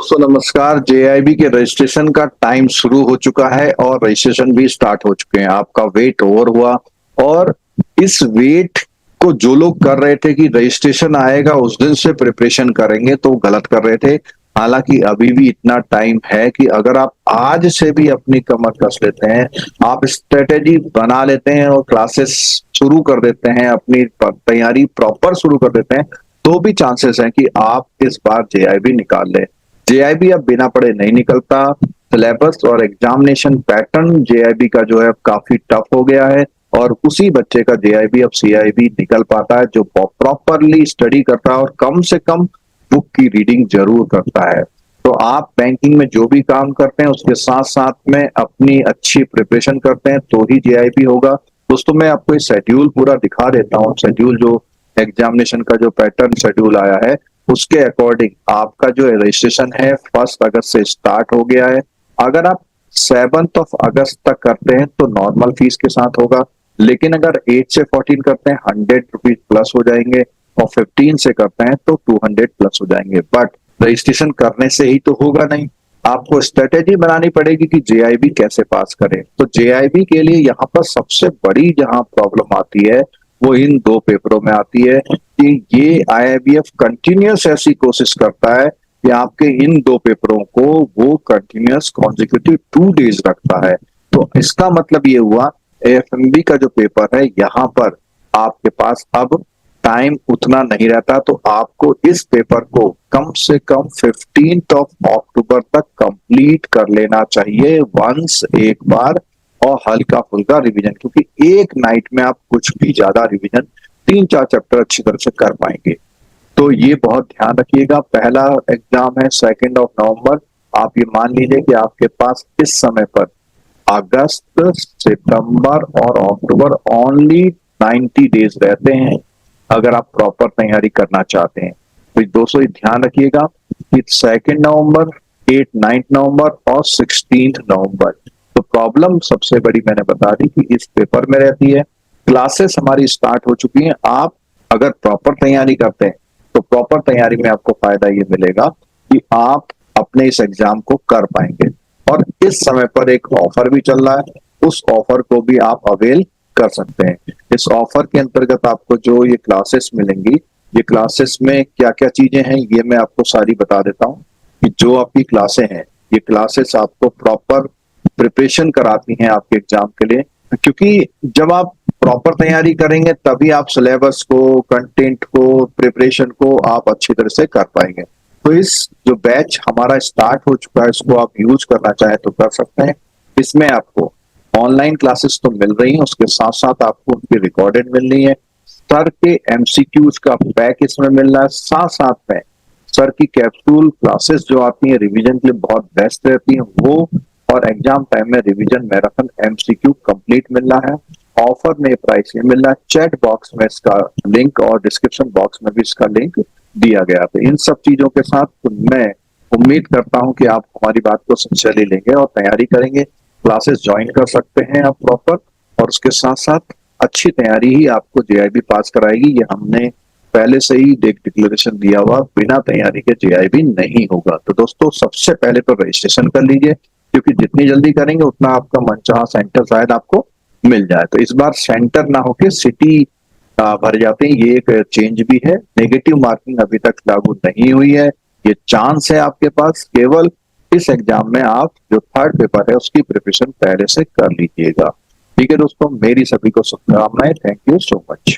दोस्तों नमस्कार। जेआईबी के रजिस्ट्रेशन का टाइम शुरू हो चुका है और रजिस्ट्रेशन भी स्टार्ट हो चुके हैं। आपका वेट ओवर हुआ और इस वेट को जो लोग कर रहे थे कि रजिस्ट्रेशन आएगा उस दिन से प्रिपरेशन करेंगे तो गलत कर रहे थे। हालांकि अभी भी इतना टाइम है कि अगर आप आज से भी अपनी कमर कस लेते हैं, आप स्ट्रेटेजी बना लेते हैं और क्लासेस शुरू कर देते हैं, अपनी तैयारी प्रॉपर शुरू कर देते हैं, तो भी चांसेस हैं कि आप इस बार जेआईबी निकाल लें। जेआईबी अब बिना पढ़े नहीं निकलता। सिलेबस और एग्जामिनेशन पैटर्न जेआईबी का जो है काफी टफ हो गया है और उसी बच्चे का जेआईबी अब सीआईबी निकल पाता है जो प्रॉपरली स्टडी करता है और कम से कम बुक की रीडिंग जरूर करता है। तो आप बैंकिंग में जो भी काम करते हैं उसके साथ साथ में अपनी अच्छी प्रिपरेशन करते हैं तो ही जेआईबी होगा। दोस्तों मैं आपको ये शेड्यूल पूरा दिखा देता हूँ। शेड्यूल जो एग्जामिनेशन का जो पैटर्न शेड्यूल आया है उसके अकॉर्डिंग आपका जो रजिस्ट्रेशन है 1 अगस्त से स्टार्ट हो गया है। अगर आप 7 अगस्त तक करते हैं तो नॉर्मल फीस के साथ होगा, लेकिन अगर 8 से 14 करते हैं 100 रुपीज प्लस हो जाएंगे और 15 से करते हैं तो 200 प्लस हो जाएंगे। बट रजिस्ट्रेशन करने से ही तो होगा नहीं, आपको स्ट्रेटेजी बनानी पड़ेगी कि जेआईबी कैसे पास करें। तो जेआईबी के लिए यहाँ पर सबसे बड़ी जहां प्रॉब्लम आती है वो इन 2 पेपरों में आती है कि ये आईआईबीएफ कंटिन्यूअस ऐसी कोशिश करता है कि आपके इन 2 पेपरों को वो कंटिन्यूअस कॉन्जिक्यूटिव 2 डेज रखता है। तो इसका मतलब ये हुआ एएफएमबी का जो पेपर है यहाँ पर आपके पास अब टाइम उतना नहीं रहता, तो आपको इस पेपर को कम से कम 15 अक्टूबर तक कंप्लीट कर लेना चाहिए वंस एक बार, और हल्का फुल्का रिवीजन, क्योंकि एक नाइट में आप कुछ भी ज्यादा रिवीजन 3-4 चैप्टर अच्छी तरह से कर पाएंगे। तो ये बहुत ध्यान रखिएगा। पहला एग्जाम है 2 नवंबर। आप ये मान लीजिए कि आपके पास इस समय पर अगस्त, सितंबर और अक्टूबर ओनली 90 डेज रहते हैं अगर आप प्रॉपर तैयारी करना चाहते हैं। तो दोस्तों ये ध्यान रखिएगा कि 2 नवंबर, 8, 9 नवंबर और 16 नवंबर। तो प्रॉब्लम सबसे बड़ी मैंने बता दी कि इस पेपर में रहती है। क्लासेस हमारी स्टार्ट हो चुकी हैं। आप अगर प्रॉपर तैयारी करते हैं तो प्रॉपर तैयारी में आपको फायदा ये मिलेगा कि आप अपने इस एग्जाम को कर पाएंगे। और इस समय पर एक ऑफर भी चल रहा है, उस ऑफर को भी आप अवेल कर सकते हैं। इस ऑफर के अंतर्गत आपको जो ये क्लासेस मिलेंगी, ये क्लासेस में क्या क्या चीजें हैं ये मैं आपको सारी बता देता हूँ कि जो आपकी क्लासें हैं ये क्लासेस आपको प्रॉपर प्रिपरेशन कराती हैं आपके एग्जाम के लिए। क्योंकि जब आप प्रॉपर तैयारी करेंगे तभी आप सिलेबस को, कंटेंट को, प्रिपरेशन को आप अच्छी तरह से कर पाएंगे। तो इस जो बैच हमारा स्टार्ट हो चुका है इसको आप यूज करना चाहे तो कर सकते हैं। इसमें आपको ऑनलाइन क्लासेस तो मिल रही हैं, उसके साथ साथ आपको उनकी रिकॉर्डेड मिल रही है। सर के एमसीक्यूज का पैक इसमें मिल रहा है, साथ साथ में सर की कैप्सूल क्लासेस जो आती हैं रिवीजन के लिए बहुत बेस्ट रहती हैं वो, और एग्जाम टाइम में रिवीजन मैराथन एमसीक्यू कंप्लीट मिल रहा है। ऑफर में प्राइस ये मिल रहा है। चैट बॉक्स में इसका लिंक और डिस्क्रिप्शन बॉक्स में भी इसका लिंक दिया गया। तो इन सब चीजों के साथ तो मैं उम्मीद करता हूं कि आप हमारी बात को सिंसियरली लेंगे और तैयारी करेंगे। क्लासेस ज्वाइन कर सकते हैं आप प्रॉपर, और उसके साथ साथ अच्छी तैयारी ही आपको जेआईबी पास कराएगी। ये हमने पहले से ही डिक्लेरेशन दिया हुआ, बिना तैयारी के जेआईबी नहीं होगा। तो दोस्तों सबसे पहले तो रजिस्ट्रेशन कर लीजिए, क्योंकि जितनी जल्दी करेंगे उतना आपका मनचाहा सेंटर शायद आपको मिल जाए। तो इस बार सेंटर ना होके सिटी भर जाते हैं, ये एक चेंज भी है। नेगेटिव मार्किंग अभी तक लागू नहीं हुई है। ये चांस है आपके पास, केवल इस एग्जाम में आप जो 3rd पेपर है उसकी प्रिपरेशन पहले से कर लीजिएगा। ठीक है दोस्तों, मेरी सभी को शुभकामनाएं। Thank you so much.